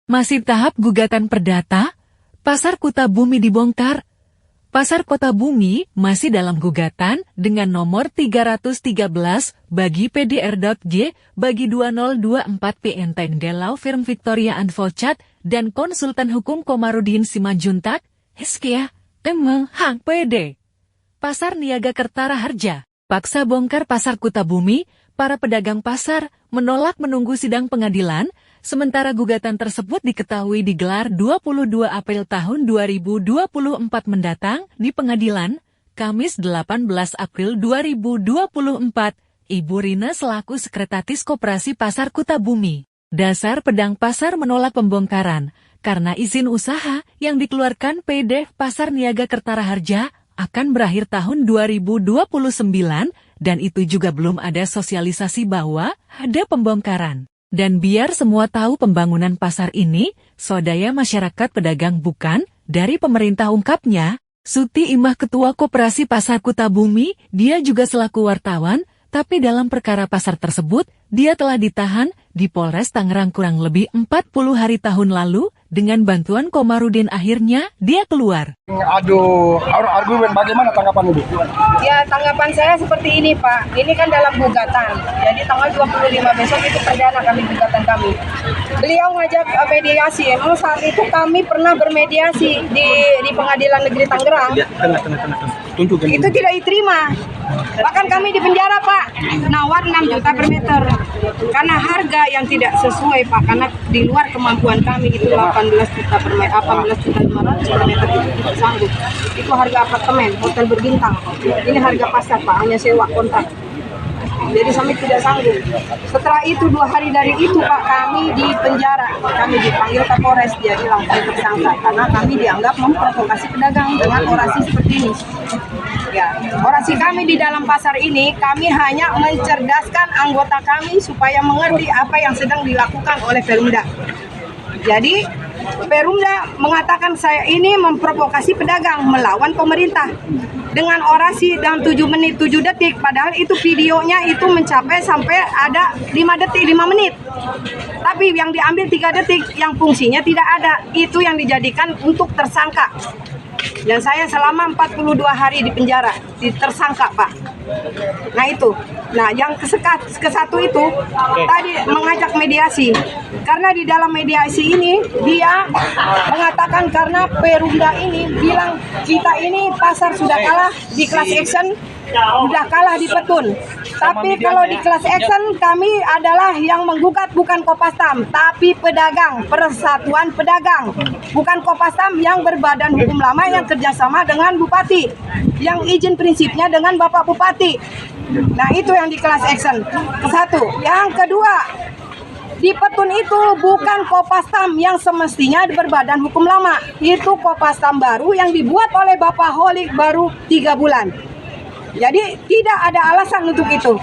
Masih tahap gugatan perdata, Pasar Kutabumi dibongkar. Pasar Kutabumi masih dalam gugatan dengan nomor 313 bagi PDR.G bagi 2024 PNTNG Law Firm Victoria Advocat dan konsultan hukum Komarudin Simanjuntak, Hiskia, Emang Hang PD. Pasar Niaga Kertaraharja, paksa bongkar Pasar Kutabumi, para pedagang pasar menolak menunggu sidang pengadilan. Sementara gugatan tersebut diketahui digelar 22 April tahun 2024 mendatang di pengadilan, Kamis 18 April 2024, Ibu Rina selaku Sekretaris Koperasi Pasar Kutabumi. Dasar pedang pasar menolak pembongkaran, karena izin usaha yang dikeluarkan PD Pasar Niaga Kertaraharja akan berakhir tahun 2029, dan itu juga belum ada sosialisasi bahwa ada pembongkaran. Dan biar semua tahu pembangunan pasar ini, swadaya masyarakat pedagang bukan, dari pemerintah ungkapnya. Suti Imah Ketua Koperasi Pasar Kutabumi, dia juga selaku wartawan, tapi dalam perkara pasar tersebut, dia telah ditahan di Polres Tangerang kurang lebih 40 hari tahun lalu, dengan bantuan Komarudin akhirnya dia keluar. Aduh, argumen bagaimana tanggapan Ibu? Ya, tanggapan saya seperti ini Pak, ini kan dalam gugatan, jadi tanggal 25 besok itu perdana gugatan kami. Beliau ngajak mediasi, emang saat itu kami pernah bermediasi di Pengadilan Negeri Tangerang. Itu tidak diterima, bahkan kami di penjara Pak, nawar 6 juta per meter. Karena harga yang tidak sesuai Pak, karena di luar kemampuan kami itu 18 juta per meter, 18 juta 500 per meter itu tidak sanggup. Itu harga apartemen, hotel berbintang. Ini harga pasar Pak, hanya sewa kontrak. Jadi kami tidak sanggup. Setelah itu 2 hari dari itu Pak, kami di penjara, kami dipanggil ke Polres, jadi langsung tersangka karena kami dianggap memprovokasi pedagang dengan orasi seperti ini. Ya, orasi kami di dalam pasar ini, kami hanya mencerdaskan anggota kami supaya mengerti apa yang sedang dilakukan oleh Perumda. Jadi Perumda mengatakan saya ini memprovokasi pedagang melawan pemerintah dengan orasi dalam 7 menit 7 detik, padahal itu videonya itu mencapai sampai ada 5 detik 5 menit. Tapi yang diambil 3 detik yang fungsinya tidak ada, itu yang dijadikan untuk tersangka. Dan saya selama 42 hari di penjara, tersangka Pak. Nah itu, nah yang kesatu itu tadi mengajak mediasi. Karena di dalam mediasi ini dia mengatakan karena Perumda ini bilang kita ini pasar sudah kalah di class action, sudah kalah di petun. Tapi kalau di class action kami adalah yang menggugat bukan Kopastam, tapi pedagang, Persatuan Pedagang. Bukan Kopastam yang berbadan hukum lama yang kerjasama dengan Bupati, yang izin prinsipnya dengan Bapak Bupati. Nah itu yang di class action. Satu. Yang kedua, di petun itu bukan Kopastam yang semestinya berbadan hukum lama. Itu Kopastam baru yang dibuat oleh Bapak Holik baru 3 bulan. Jadi tidak ada alasan untuk itu.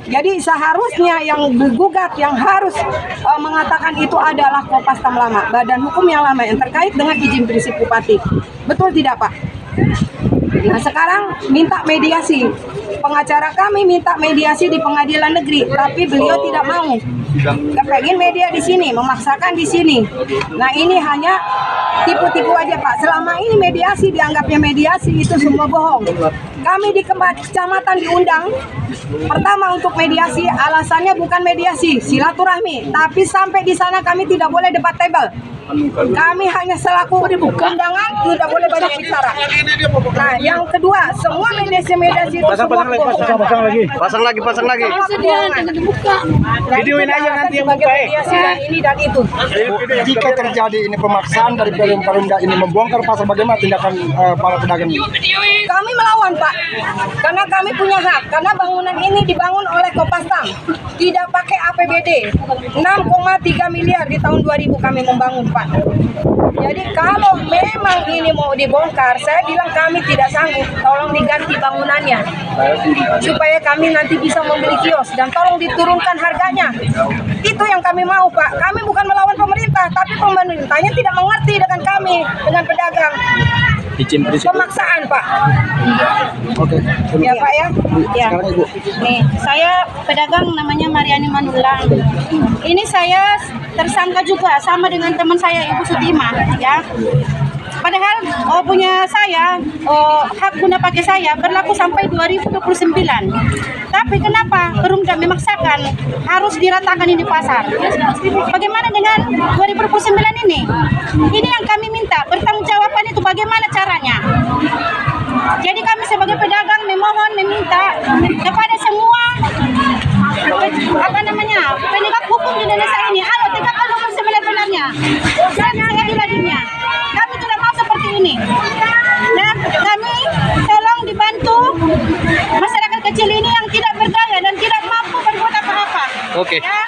Jadi seharusnya yang bergugat yang harus mengatakan itu adalah Kopastam lama, badan hukum yang lama yang terkait dengan izin prinsip Bupati. Betul tidak Pak? Nah sekarang minta mediasi. Pengacara kami minta mediasi di pengadilan negeri, tapi beliau tidak mau. Kepengin media di sini, memaksakan di sini. Nah ini hanya tipu-tipu aja Pak. Selama ini mediasi dianggapnya mediasi itu semua bohong. Kami di kecamatan diundang. Pertama untuk mediasi, alasannya bukan mediasi, silaturahmi. Tapi sampai di sana kami tidak boleh debatable. Kami hanya selaku undangan, tidak boleh banyak bicara. Nah, yang kedua, semua mediasi-mediasi itu semua Pasang lagi. Videoin aja nanti yang buka mediasi dan ini dan itu. Jika terjadi ini pemaksaan dari Perumda ini membongkar pasar, bagaimana tindakan para pedagang ini? Kami melawan Pak, karena kami punya hak, karena bangunan ini dibangun oleh Kopastam, tidak pakai APBD, 6,3 miliar di tahun 2000 kami membangun Pak. Jadi kalau memang ini mau dibongkar, saya bilang kami tidak sanggup, tolong diganti bangunannya, supaya kami nanti bisa membeli kios, dan tolong diturunkan harganya. Itu yang kami mau Pak, kami bukan melawan pemerintah, tapi pemerintahnya tidak mengerti dengan kami, dengan pedagang. Pemaksaan Pak. Oke. Ya Pak ya. Ya. Sekarang Ibu. Nih, saya pedagang namanya Mariani Manulang. Ini saya tersangka juga sama dengan teman saya Ibu Sutima ya. Padahal punya saya hak guna pakai saya berlaku sampai 2029. Tapi kenapa Perumda memaksakan harus diratakan ini pasar? Bagaimana dengan 2029 ini? Ini yang kami minta, pertanggungjawaban itu bagaimana caranya? Jadi kami sebagai pedagang memohon meminta kepada semua penegak hukum di Indonesia ini, ayo tegakkan hukum sebenar-benarnya. Dan saya dunia. Kami tidak mau seperti ini. Dan kami tolong dibantu masyarakat kecil ini yang tidak berdaya dan tidak mampu berbuat apa-apa. Oke. Ya.